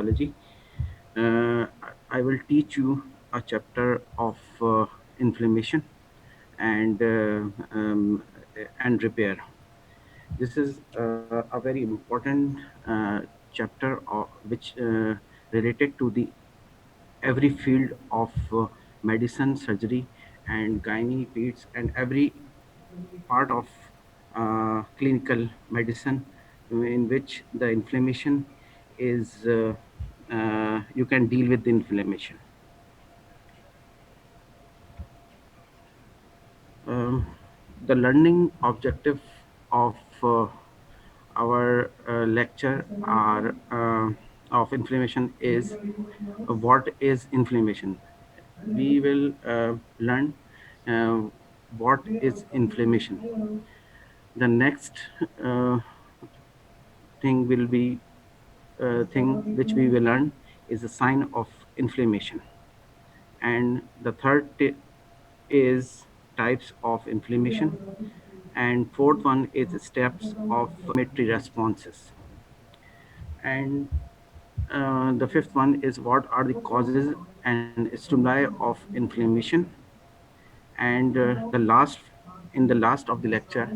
Biology. I will teach you a chapter of inflammation and and repair. This is a very important chapter which related to the every field of medicine, surgery, and gynae, peds, and every part of clinical medicine in which the inflammation is you can deal with the inflammation. Um, the learning objective of our lecture are of inflammation is what is inflammation. We will learn uh, what is inflammation. The next uh, thing will be thing which we will learn is a sign of inflammation, and the is types of inflammation, and fourth one is steps of inflammatory responses, and the fifth one is what are the causes and stimuli of inflammation, and in the last of the lecture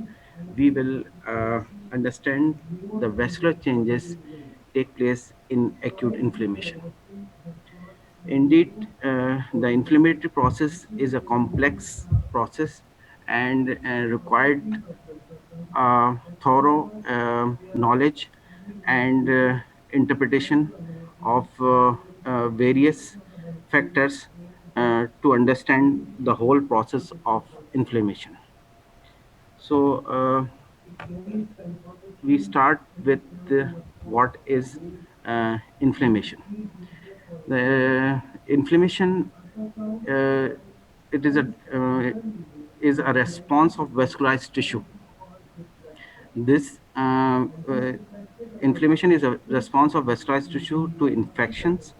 we will understand the vascular changes take place in acute inflammation. Indeed, the inflammatory process is a complex process and required thorough knowledge and interpretation of various factors to understand the whole process of inflammation. So, we start with what is inflammation. The inflammation it is a response of vascularized tissue. This inflammation is a response of vascularized tissue to infections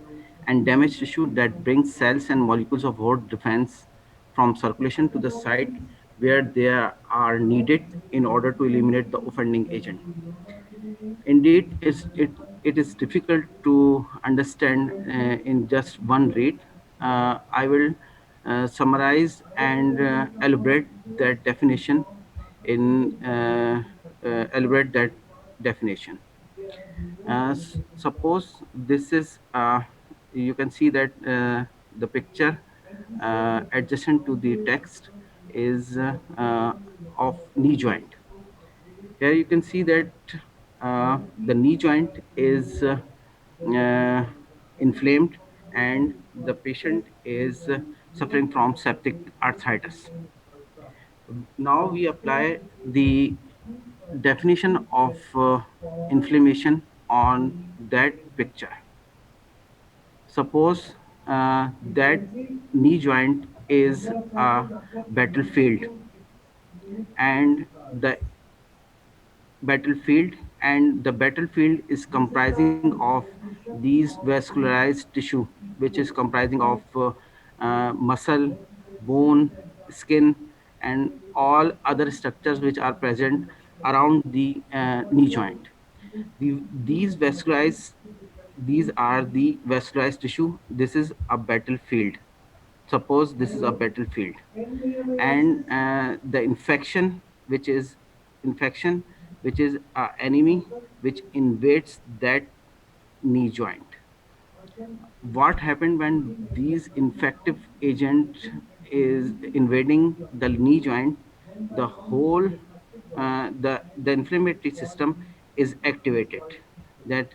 and damaged tissue that brings cells and molecules of host defense from circulation to the site where they are needed in order to eliminate the offending agent. Indeed, it is difficult to understand in just one read. I will summarize and elaborate that definition in elaborate that definition. Suppose this is you can see that the picture adjacent to the text is of knee joint. Here you can see that the knee joint is uh, inflamed and the patient is suffering from septic arthritis. Now we apply the definition of inflammation on that picture. Suppose that knee joint is a battlefield, and the battlefield is comprising of these vascularized tissue, which is comprising of muscle, bone, skin, and all other structures which are present around the knee joint. These vascularized, these are the vascularized tissue. This is a battlefield. Suppose this is a battlefield, and the infection which is an enemy which invades that knee joint. What happened when these infective agent is invading the knee joint? The whole the inflammatory system is activated, that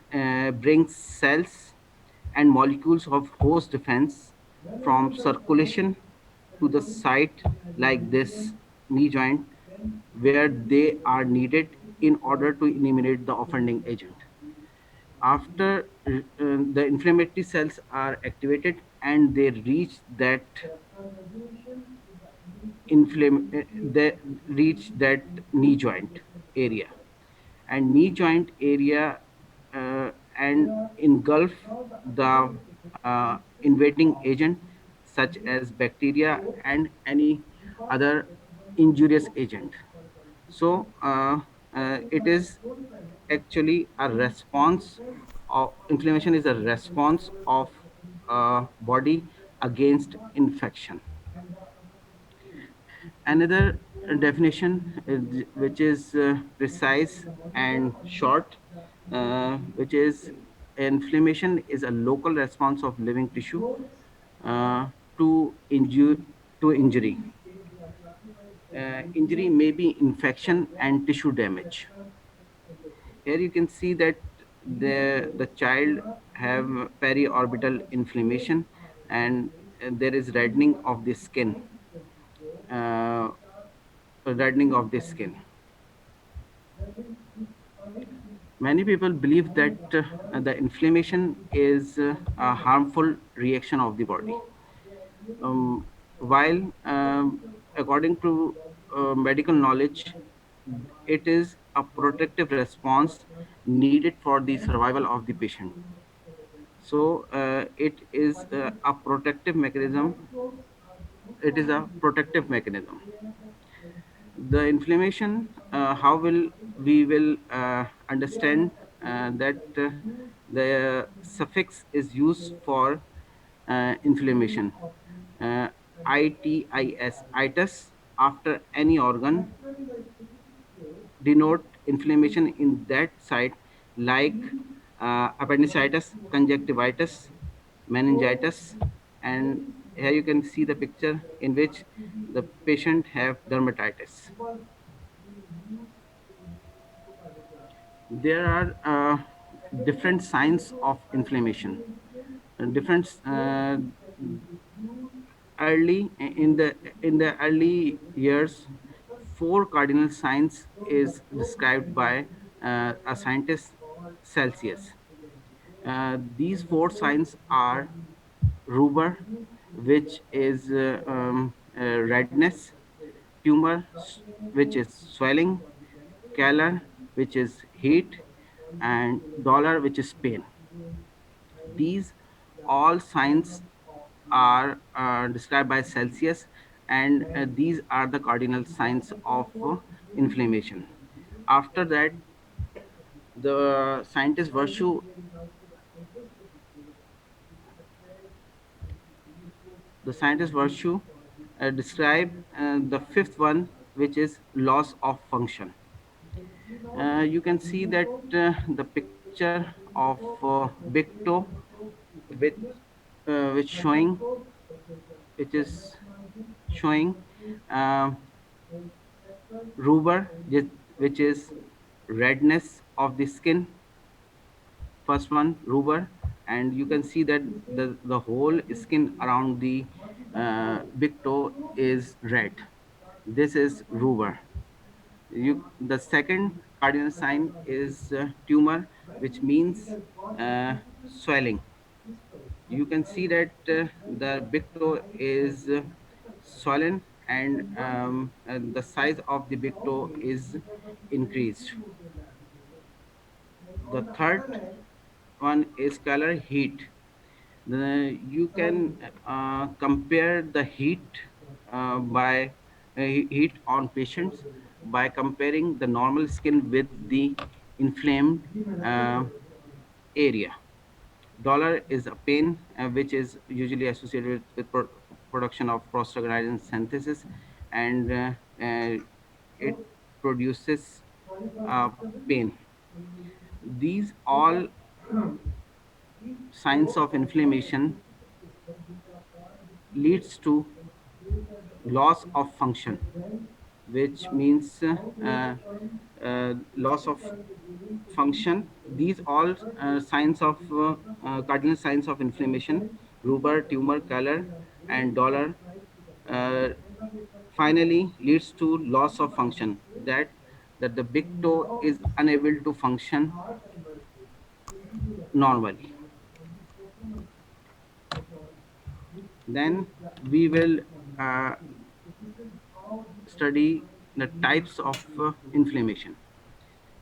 brings cells and molecules of host defense from circulation to the site like this knee joint where they are needed in order to eliminate the offending agent. After the inflammatory cells are activated and they reach that they reach that knee joint area, and knee joint area and engulf the invading agent such as bacteria and any other injurious agent. So it is actually a response inflammation is a response of body against infection. Another definition which is precise and short, which is inflammation is a local response of living tissue uh, to injury. To injury. Injury may be infection and tissue damage. Here you can see that the child have periorbital inflammation, and there is uh, reddening of the skin. Many people believe that the inflammation is a harmful reaction of the body, while according to medical knowledge, it is a protective response needed for the survival of the patient. So it is a protective mechanism. It is a protective mechanism. The inflammation, how will we will understand that the suffix is used for inflammation, uh, itis, after any organ, denote inflammation in that site, like appendicitis, conjunctivitis, meningitis. And here you can see the picture in which the patient have dermatitis. There are different signs of inflammation. Different early in the early years, four cardinal signs is described by a scientist, Celsius. These four signs are rubor, which is redness; tumor, which is swelling; calor, which is heat; and dolor, which is pain. These all signs are described by Celsius, and these are the cardinal signs of inflammation. After that, the scientist Virtue describe the fifth one, which is loss of function. You can see that the picture of big toe, with which showing which is showing um, rubor, which is redness of the skin. First one, rubor, and you can see that the whole skin around the big toe is red. This is rubor. The second cardinal sign is tumor, which means swelling. You can see that the big toe is swollen, and the size of the big toe is increased. The third one is color, heat. You can compare the heat on patients by comparing the normal skin with the inflamed uh, area. Dollar is a pain, which is usually associated with production of prostaglandin synthesis, and it produces uh, pain. These all signs of inflammation leads to loss of function, which means loss of function. These all signs of cardinal signs of inflammation, rubor, tumor, color, and dollar, uh, finally leads to loss of function. That the big toe is unable to function normally. Then we will uh, study the types of inflammation.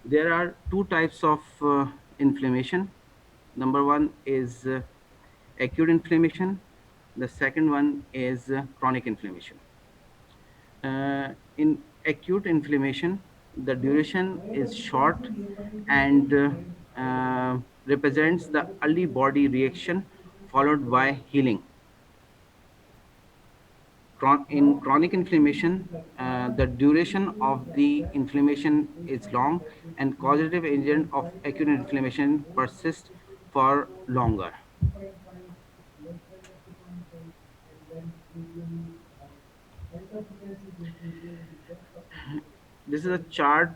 There are two types of inflammation. Number one is acute inflammation. The second one is chronic inflammation. In acute inflammation, the duration is short and represents the early body reaction followed by healing. In chronic inflammation, the duration of the inflammation is long, and causative agent of acute inflammation persists for longer. This is a chart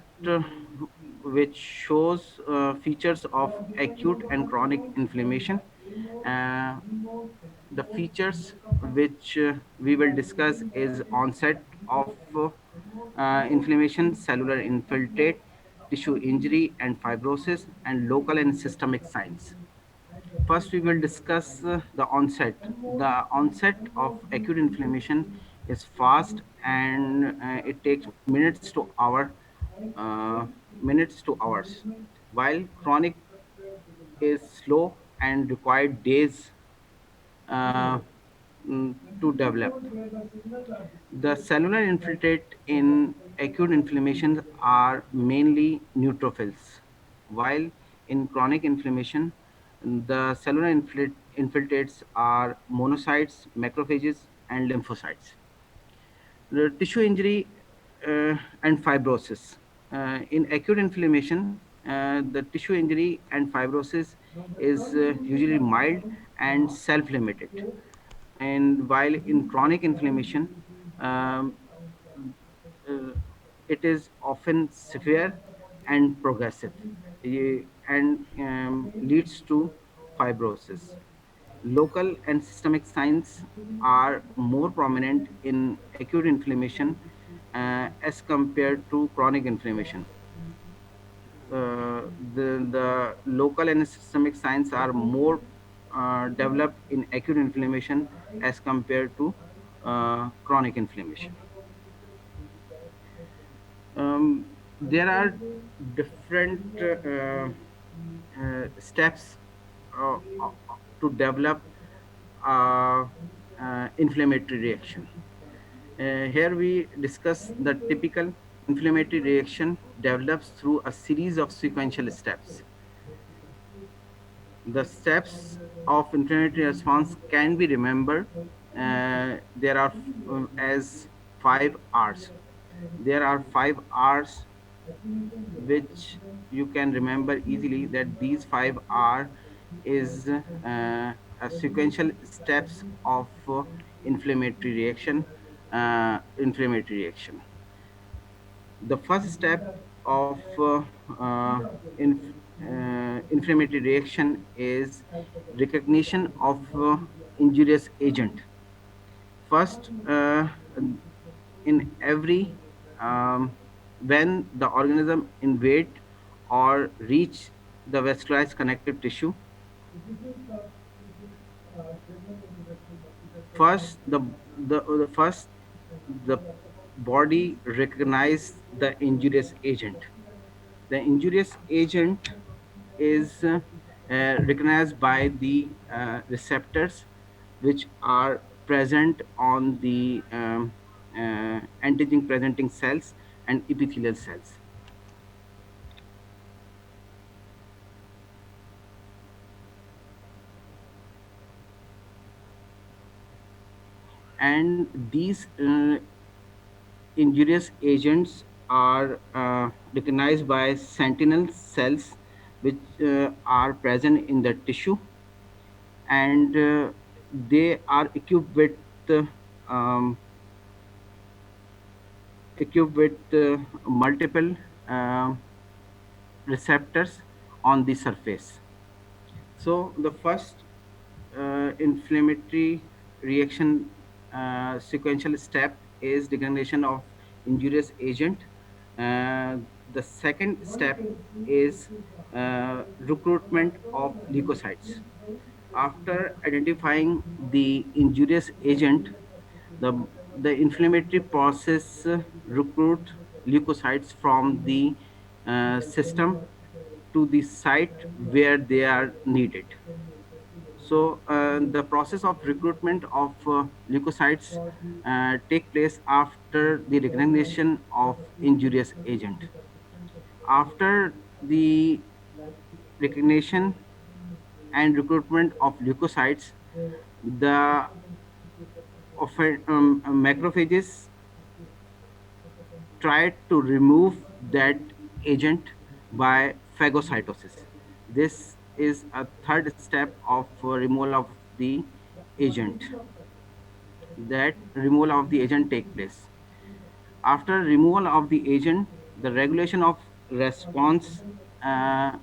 which shows features of acute and chronic inflammation. Uh, the features which we will discuss is onset of inflammation, cellular infiltrate, tissue injury and fibrosis, and local and systemic signs. First, we will discuss the onset. The onset of acute inflammation is fast, and it takes uh, minutes to hours, while chronic is slow and required days uh, to develop. The cellular infiltrate in acute inflammation are mainly neutrophils, while in chronic inflammation, the cellular infiltrates are monocytes, macrophages, and lymphocytes. The tissue injury and fibrosis. In acute inflammation, the tissue injury and fibrosis is usually mild and self-limited, and while in chronic inflammation, um, uh, it is often severe and progressive, and leads to fibrosis. Local and systemic signs are more prominent in acute inflammation as compared to chronic inflammation. The local and systemic signs are more developed in acute inflammation as compared to chronic inflammation. There are different steps uh, uh, to develop uh, inflammatory reaction. Here we discuss the typical inflammatory reaction develops through a series of sequential steps. The steps of inflammatory response can be remembered. There are as 5 R's. There are 5 R's which you can remember easily, that these 5 R is a sequential steps of inflammatory reaction. Inflammatory reaction. The first step of inflammatory reaction is recognition of injurious agent. First, in every when the organism invade or reach the vascularized connective tissue, first the first the body recognize the injurious agent. The injurious agent is recognized by the receptors which are present on the antigen presenting cells and epithelial cells. And these injurious agents are recognized by sentinel cells which are present in the tissue, and they are um, equipped with multiple uh, receptors on the surface. So the first inflammatory reaction sequential step is recognition of injurious agent. The second step is recruitment of leukocytes. After identifying the injurious agent, the the inflammatory process recruit leukocytes from the system to the site where they are needed. So the process of recruitment of leukocytes take place after the recognition of injurious agent. After the recognition, and recruitment of leukocytes, the macrophages try to remove that agent by phagocytosis. This is a third step of removal of the agent. That removal of the agent take place. After removal of the agent, the response, uh,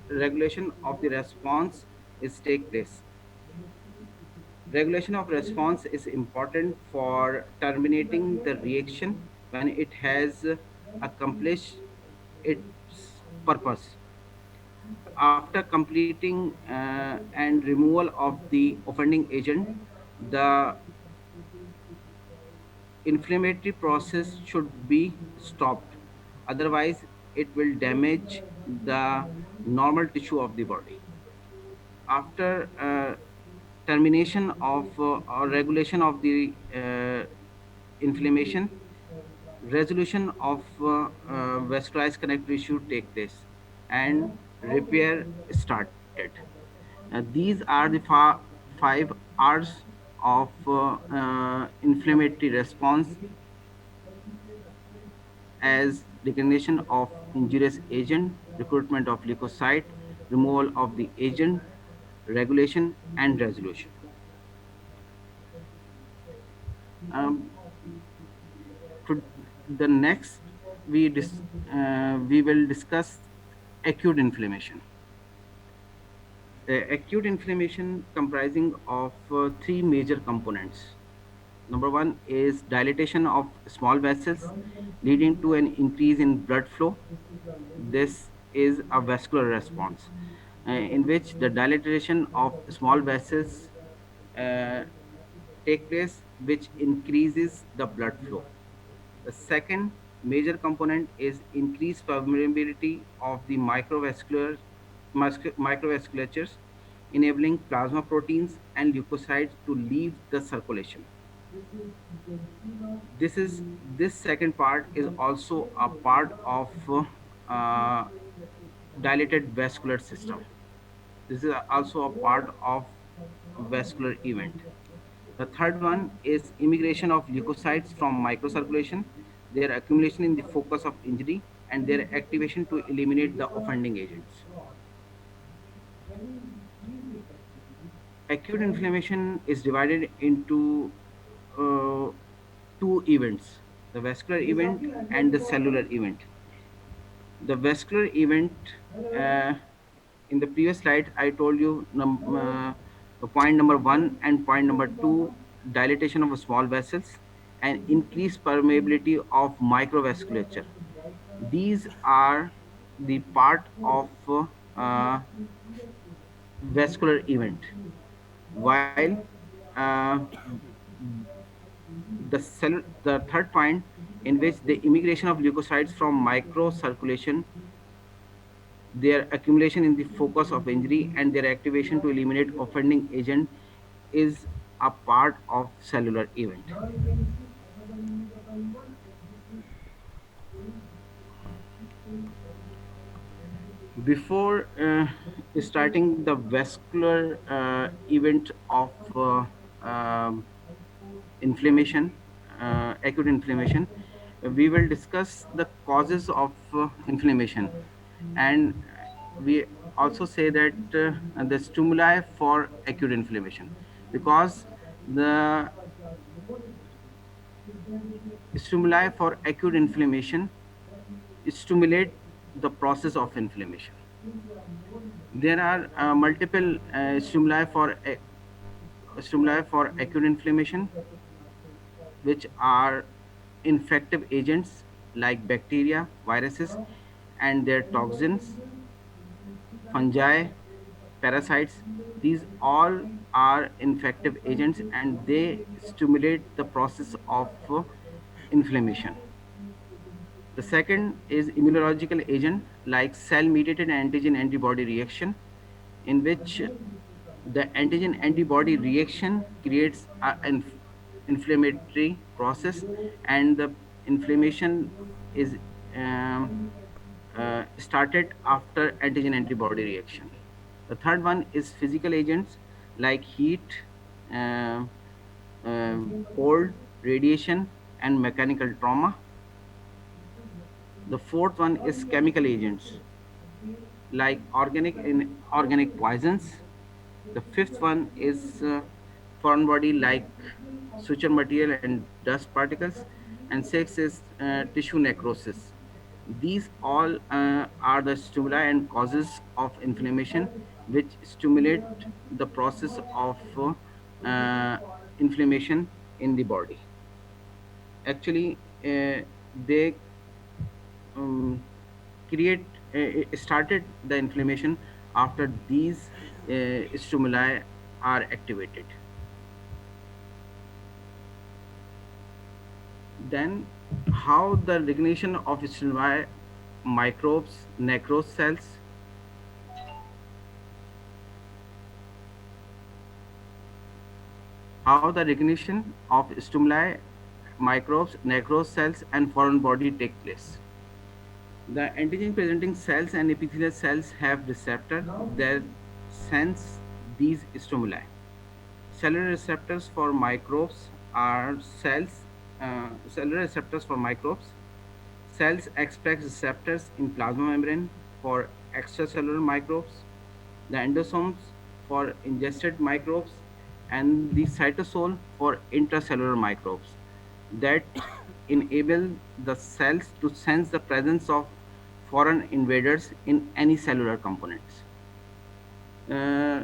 regulation of the response is take place. Regulation of response is important for terminating the reaction when it has accomplished its purpose. After completing and removal of the offending agent, the inflammatory process should be stopped. Otherwise, it will damage the normal tissue of the body. After termination of or regulation of the inflammation, resolution of vascularized connective tissue take place and repair started. These are the five R's of inflammatory response, as recognition of injurious agent, recruitment of leukocyte, removal of the agent, regulation and resolution. Um, to the next, we will discuss acute inflammation. Acute inflammation comprising of three major components. Number one is dilatation of small vessels leading to an increase in blood flow. This is a vascular response in which the dilatation of small vessels uh, take place, which increases the blood flow. The second major component is increased permeability of the microvasculatures, enabling plasma proteins and leukocytes to leave the circulation. This second part is also a part of uh, dilated vascular system. This is also a part of vascular event. The third one is immigration of leukocytes from microcirculation, their accumulation in the focus of injury, and their activation to eliminate the offending agents. Acute inflammation is divided into uh, two events, the vascular event and the cellular event. The vascular event, uh, in the previous slide, I told you point number one and point number two, dilatation of small vessels and increased permeability of microvasculature. These are the part of uh, vascular event, while uh, the third point, in which the immigration of leukocytes from microcirculation, their accumulation in the focus of injury, and their activation to eliminate offending agent, is a part of cellular event. Before starting the vascular event of inflammation, acute inflammation, we will discuss the causes of inflammation, and we also say that the stimuli for acute inflammation, because the stimuli for acute inflammation stimulate the process of inflammation. There are multiple stimuli for acute inflammation, which are infective agents like bacteria, viruses, and their toxins, fungi, parasites. These all are infective agents and they stimulate the process of inflammation. The second is immunological agent like cell-mediated antigen antibody reaction, in which the antigen antibody reaction creates an inflammatory process, and the inflammation is started after antigen antibody reaction. The third one is physical agents like heat, uh, cold, radiation, and mechanical trauma. The fourth one is chemical agents like organic and organic poisons. The fifth one is foreign body like suture material and dust particles. And sixth is tissue necrosis. These all are the stimuli and causes of inflammation which stimulate the process of inflammation in the body. Actually, they um, create started the inflammation after these stimuli are activated. Then how the recognition of stimuli, microbes, necrose cells, how the recognition of stimuli, microbes, necrose cells, and foreign body take place. The antigen presenting cells and epithelial cells have receptors that sense these stimuli. Cellular receptors for microbes are cellular receptors for microbes. Cells express receptors in plasma membrane for extracellular microbes, the endosomes for ingested microbes, and the cytosol for intracellular microbes that enable the cells to sense the presence of foreign invaders in any cellular components. Uh,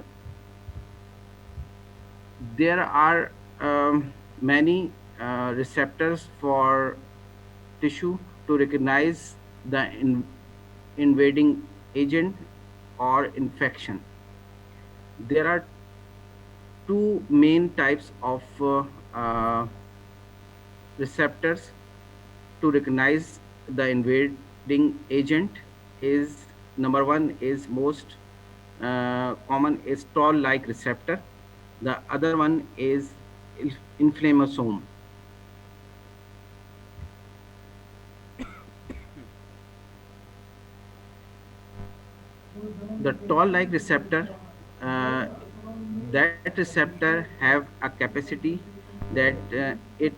there are many receptors for tissue to recognize the invading agent or infection. There are two main types of receptors to recognize the invading agent. Is number one is most common is toll like receptor. The other one is inflammasome. The toll like receptor, uh, that receptor have a capacity that it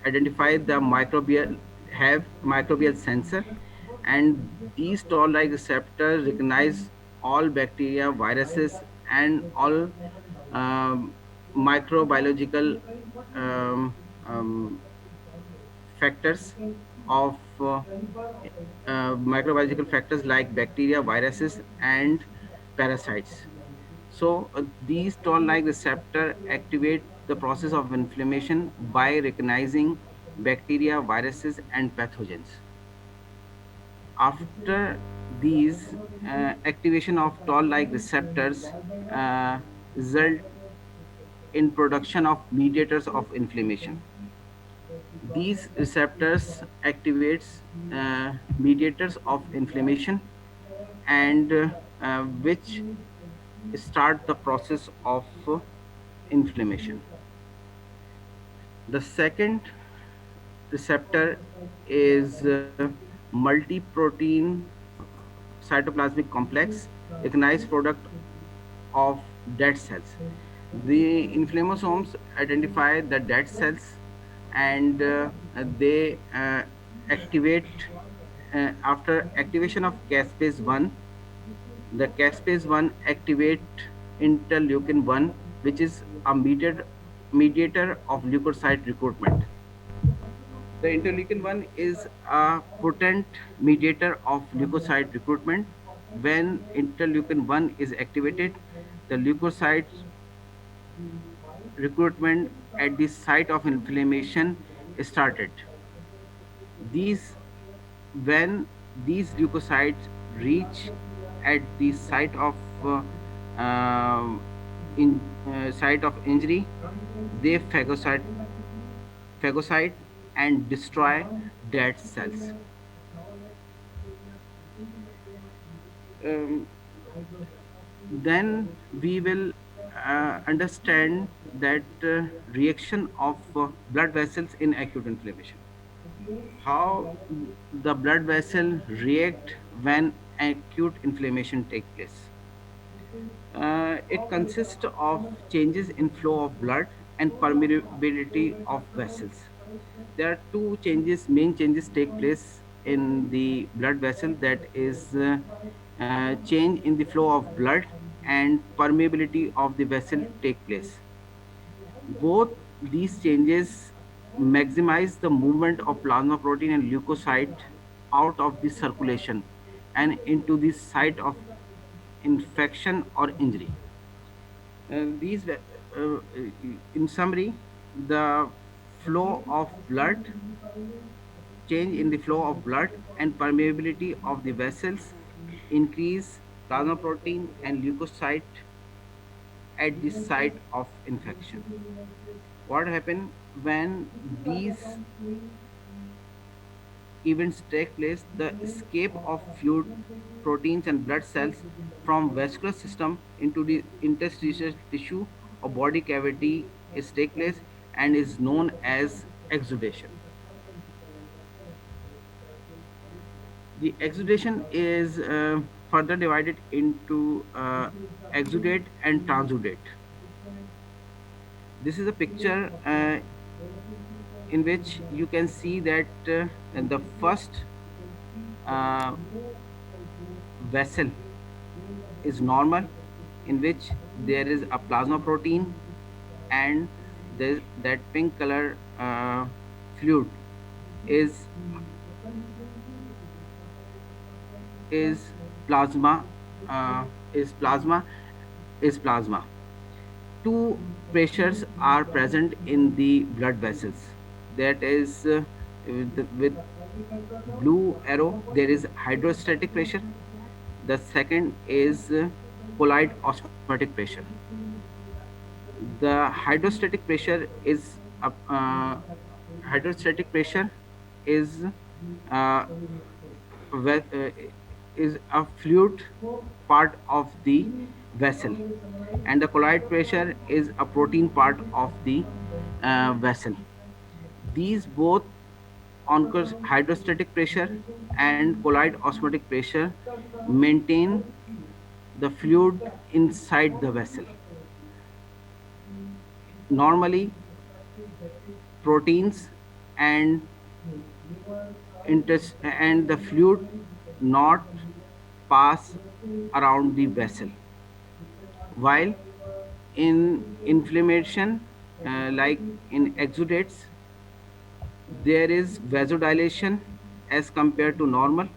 identify the microbial have microbial sensor, and these toll like receptors recognize all bacteria, viruses, and all um, microbiological um, um, factors of microbiological factors like bacteria, viruses, and parasites. So these toll-like receptor activate the process of inflammation by recognizing bacteria, viruses, and pathogens. After these activation of toll-like receptors result in production of mediators of inflammation. These receptors activates mediators of inflammation and which start the process of inflammation. The second receptor is multi-protein cytoplasmic complex, recognized product of dead cells. The inflammasomes identify the dead cells and they activate after activation of caspase 1. The caspase 1 activate interleukin 1, which is a mediator of leukocyte recruitment. The interleukin 1 is a potent mediator of leukocyte recruitment. When interleukin 1 is activated, the leukocyte recruitment at the site of inflammation started. These when these leukocytes reach at the site of site of injury, they phagocyte and destroy dead cells. Um, then we will understand that reaction of blood vessels in acute inflammation. How the blood vessel react when acute inflammation take place. It consists of changes in flow of blood and permeability of vessels. There are two changes, main changes take place in the blood vessel, that is change in the flow of blood and permeability of the vessel take place. Both these changes maximize the movement of plasma protein and leukocyte out of the circulation and into the site of infection or injury. In summary, the flow of blood, change in the flow of blood and permeability of the vessels increase plasma protein and leukocyte at the site of infection. What happens when these events take place? The escape of fluid, proteins and blood cells from vascular system into the interstitial tissue or body cavity is take place and is known as exudation. The exudation is further divided into exudate and transudate. This is a picture in which you can see that the first uh, vessel is normal, in which there is a plasma protein and that pink color fluid is is plasma uh, is plasma is plasma. Two pressures are present in the blood vessels, that is with blue arrow there is hydrostatic pressure. The second is colloid osmotic pressure. The hydrostatic pressure is hydrostatic pressure is uh, ve- uh, is a fluid part of the vessel, and the colloid pressure is a protein part of the vessel. These both occurs hydrostatic pressure and colloid osmotic pressure maintain the fluid inside the vessel. Normally, proteins and and the fluid not pass around the vessel, while in inflammation, like in exudates, there is vasodilation as compared to normal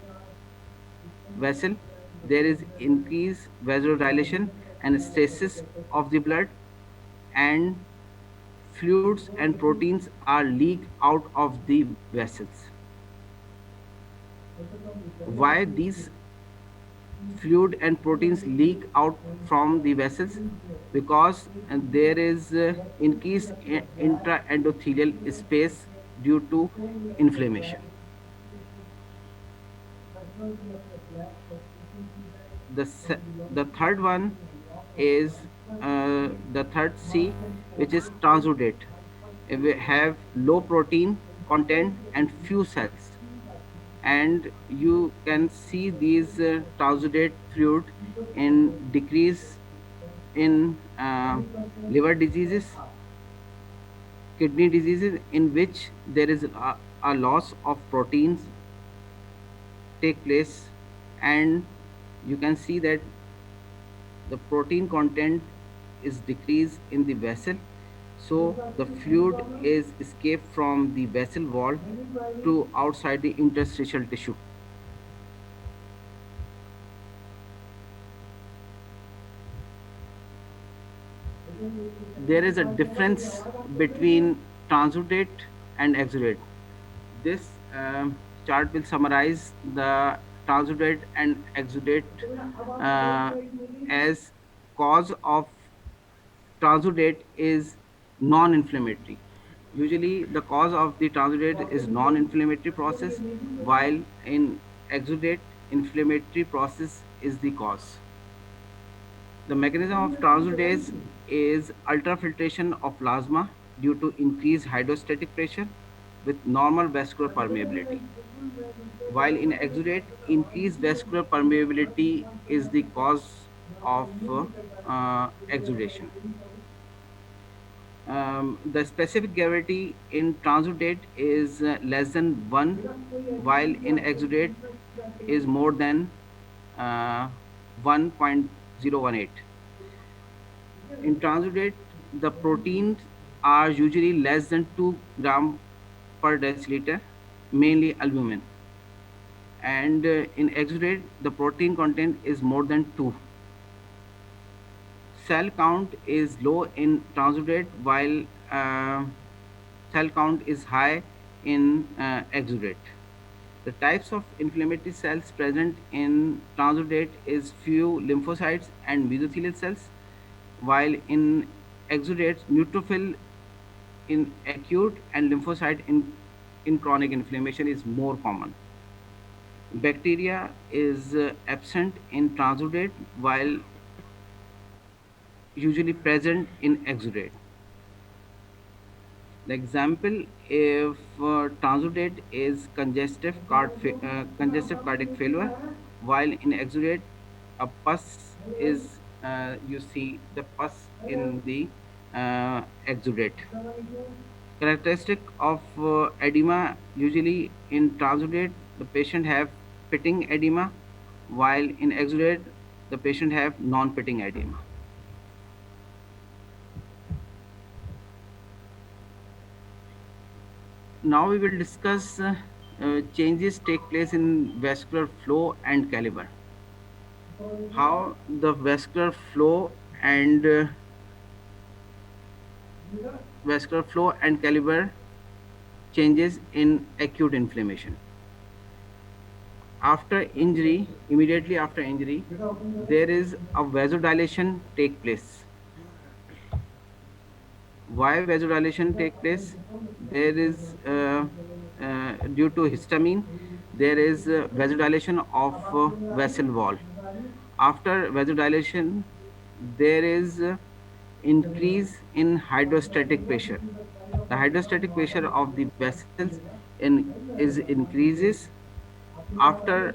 vessel. There is increased vasodilation and stasis of the blood, and fluids and proteins are leaked out of the vessels. Why these fluid and proteins leak out from the vessels? Because there is increased intraendothelial space due to inflammation. The third one is the third C, which is transudate. We have low protein content and few cells, and you can see these transudate fluid in decrease in liver diseases, kidney diseases, in which there is a loss of proteins take place, and you can see that the protein content is decreased in the vessel, so the fluid is escaped from the vessel wall to outside the interstitial tissue. There is a difference between transudate and exudate. This chart will summarize the transudate and exudate uh, as cause of transudate is non-inflammatory. Usually, the cause of the transudate is non-inflammatory process, while in exudate, inflammatory process is the cause. The mechanism of transudase is ultrafiltration of plasma due to increased hydrostatic pressure with normal vascular permeability. While in exudate, increased vascular permeability is the cause of exudation. The specific gravity in transudate is less than 1, while in exudate is more than 1.018. In transudate, the proteins are usually less than 2 gram per deciliter, mainly albumin. And in exudate, the protein content is more than 2. Cell count is low in transudate, while cell count is high in exudate. The types of inflammatory cells present in transudate is few lymphocytes and mesothelial cells, while in exudate, neutrophil in acute and lymphocyte in chronic inflammation is more common. Bacteria is absent in transudate while usually present in exudate. The example, if transudate is congestive cardiac failure, while in exudate, a pus is you see the pus in the exudate. Characteristic of edema, usually in transudate, the patient have pitting edema, while in exudate, the patient have non-pitting edema. Now we will discuss changes take place in vascular flow and caliber. How the and vascular flow and caliber changes in acute inflammation. After injury, immediately after injury, there is a vasodilation take place. Why vasodilation take place? There is due to histamine, there is vasodilation of vessel wall. After vasodilation, there is increase in hydrostatic pressure. The hydrostatic pressure of the vessels is increases. After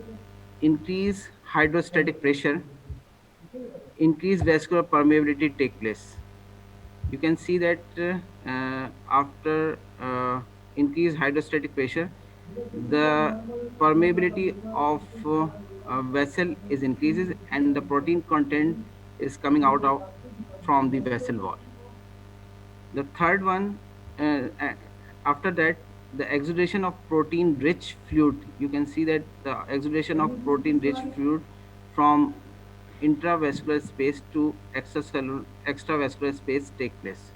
increase hydrostatic pressure, increased vascular permeability take place. You can see that after increased hydrostatic pressure, the permeability of vessel is increases and the protein content is coming out of from the vessel wall. The third one, uh, after that, the exudation of protein rich fluid. You can see that the exudation of protein rich fluid from intravascular space to extravascular space take place.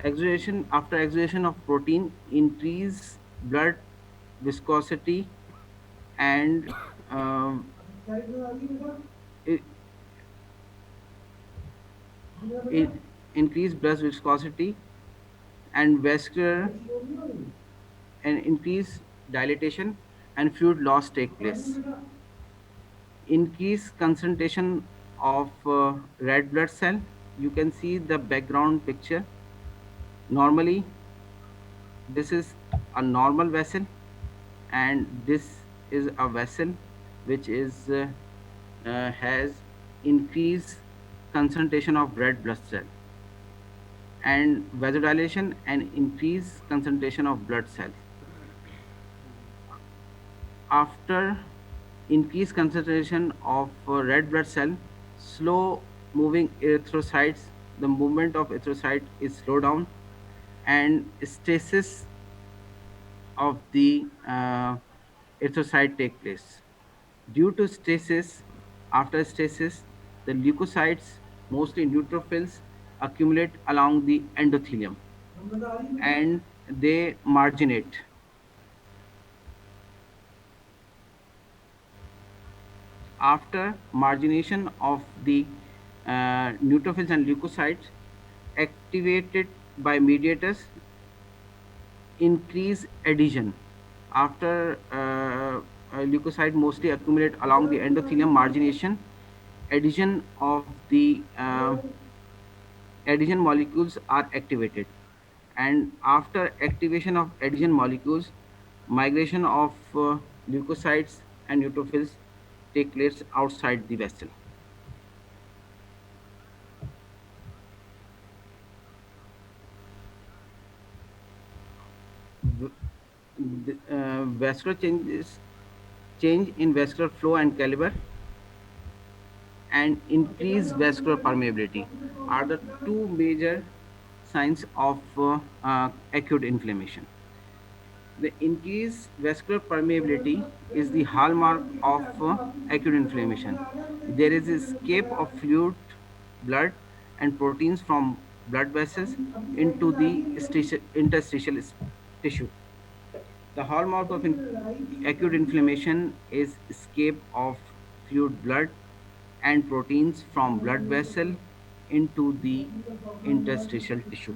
Exudation, after exudation of protein, increase blood viscosity and um, it, it increase blood viscosity and vascular and increase dilatation and fluid loss take place. Increase concentration of red blood cell. You can see the background picture. Normally, this is a normal vessel, and this is a vessel which is has increased concentration of red blood cell and vasodilation and increased concentration of blood cells. After increased concentration of red blood cell, slow moving erythrocytes, the movement of erythrocyte is slowed down and stasis of the erythrocyte take place. Due to stasis, after stasis, the leukocytes, mostly neutrophils, accumulate along the endothelium and they marginate. After margination of the neutrophils and leukocytes, activated by mediators, increase adhesion. After leukocyte mostly accumulate along the endothelium margination, adhesion of the adhesion molecules are activated. And after activation of adhesion molecules, Migration of leukocytes and neutrophils take place outside the vessel. V- Vascular changes, change in vascular flow and caliber, and increased vascular permeability are the two major signs of acute inflammation. The increased vascular permeability is the hallmark of acute inflammation. There is escape of fluid, blood, and proteins from blood vessels into the interstitial tissue. The hallmark of acute inflammation is escape of fluid, blood, and proteins from blood vessel into the interstitial tissue.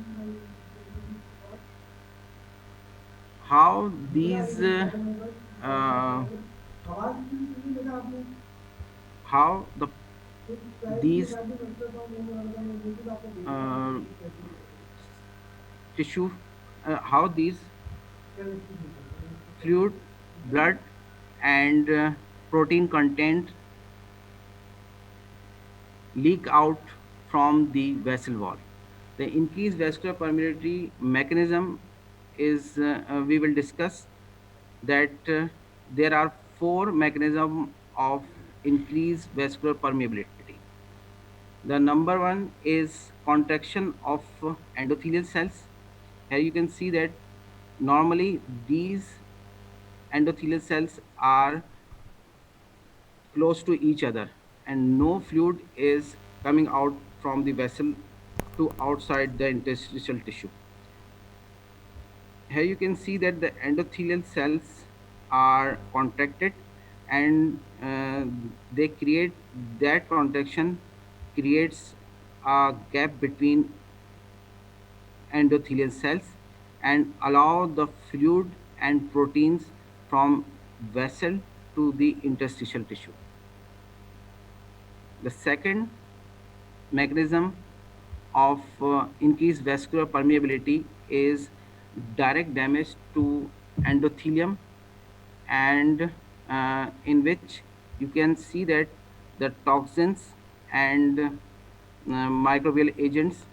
How these uh, how these uh, tissue how these fluid, blood, and protein content leak out from the vessel wall. The increased vascular permeability mechanism is we will discuss that there are four mechanisms of increased vascular permeability. The number one is contraction of endothelial cells. Here you can see that normally these endothelial cells are close to each other and no fluid is coming out from the vessel to outside the interstitial tissue. Here you can see that the endothelial cells are contracted and they create that contraction creates a gap between endothelial cells and allow the fluid and proteins from vessel to the interstitial tissue. The second mechanism of increased vascular permeability is direct damage to endothelium, and in which you can see that the toxins and microbial agents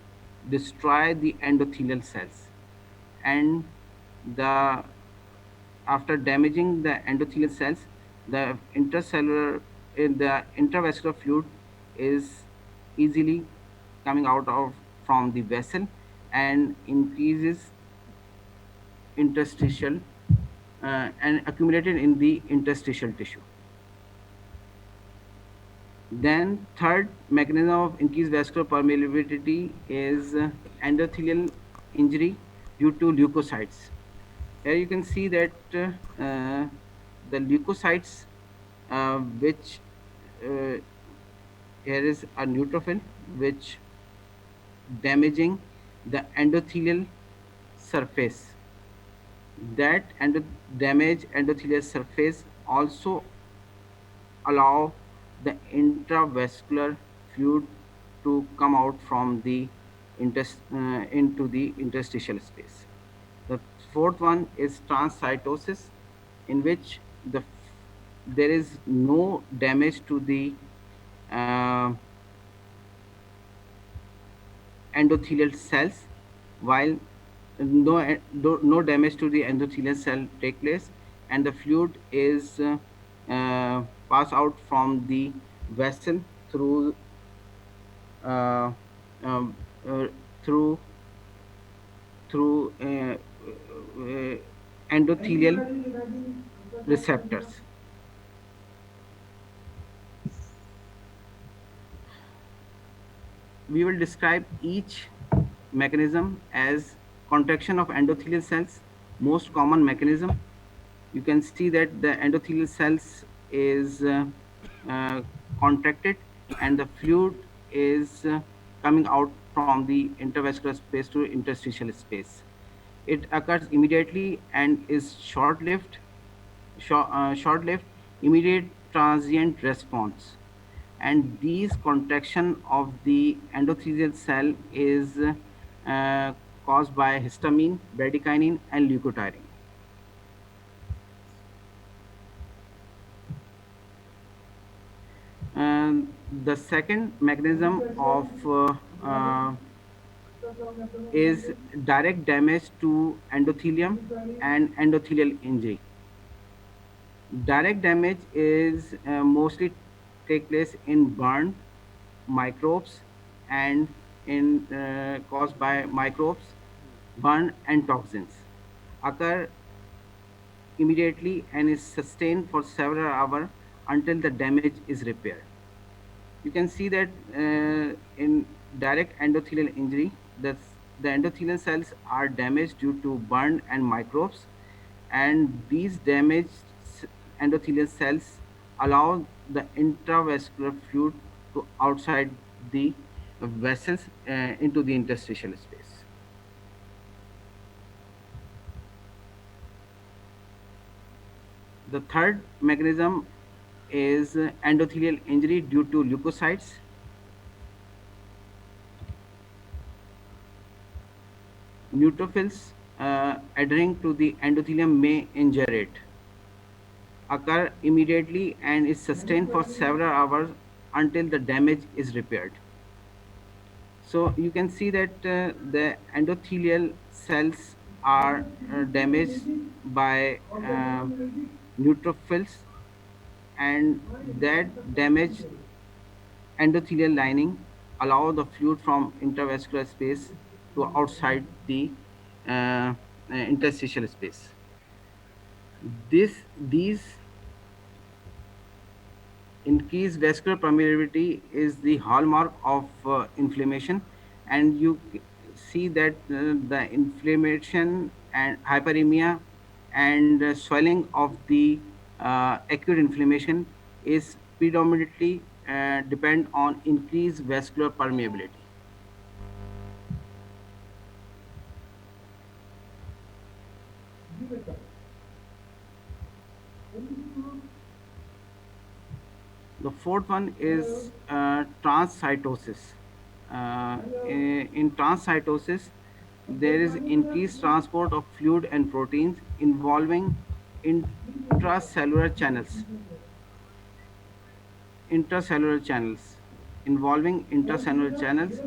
destroy the endothelial cells, and the after damaging the endothelial cells, the the intravascular fluid is easily coming out of from the vessel and increases interstitial and accumulated in the interstitial tissue. Then third mechanism of increased vascular permeability is endothelial injury due to leukocytes. Here you can see that the leukocytes, which uh, here is a neutrophil which damaging the endothelial surface. That damaged endothelial surface also allow the intravascular fluid to come out from the into the interstitial space. The fourth one is transcytosis, in which there is no damage to the uh, endothelial cells, while no damage to the endothelial cell take place, and the fluid is pass out from the vessel through uh, um, uh, through through endothelial receptors. We will describe each mechanism as contraction of endothelial cells, most common mechanism. You can see that the endothelial cells is contracted and the fluid is coming out from the intravascular space to interstitial space. It occurs immediately and is short-lived, immediate transient response. And these contraction of the endothelial cell is caused by histamine, bradykinin, and leukotriene. The second mechanism of is direct damage to endothelium and endothelial injury. Direct damage is mostly take place in burn, microbes, and in caused by microbes, burn and toxins occur immediately and is sustained for several hours until the damage is repaired. You can see that in direct endothelial injury, the endothelial cells are damaged due to burn and microbes, and these damaged endothelial cells allow the intravascular fluid to outside the vessels into the interstitial space. The third mechanism is endothelial injury due to leukocytes. Neutrophils adhering to the endothelium may injure it, occur immediately, and is sustained for several hours until the damage is repaired. So you can see that the endothelial cells are damaged by neutrophils, and that damaged endothelial lining allow the fluid from intravascular space to outside the interstitial space. These increased vascular permeability is the hallmark of inflammation, and you see that the inflammation and hyperemia and swelling of the acute inflammation is predominantly depend on increased vascular permeability. The fourth one is transcytosis. In transcytosis, there is increased transport of fluid and proteins involving intracellular channels. Intracellular channels. Involving intracellular channels.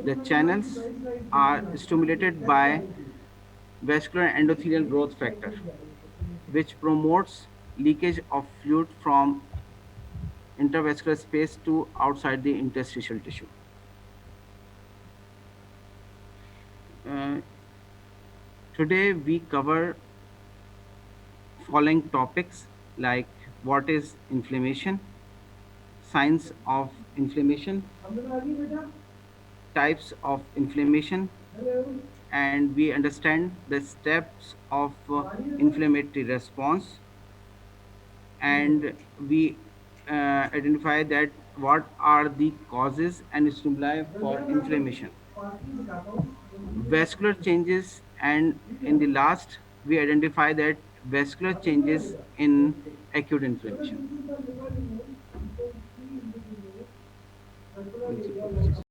The channels are stimulated by vascular endothelial growth factor, which promotes leakage of fluid from intravascular space to outside the interstitial tissue. Uh, Today we cover following topics like what is inflammation, signs of inflammation, types of inflammation, and we understand the steps of inflammatory response, and we identify that what are the causes and stimuli for inflammation, vascular changes, and in the last we identify that vascular changes in acute inflammation.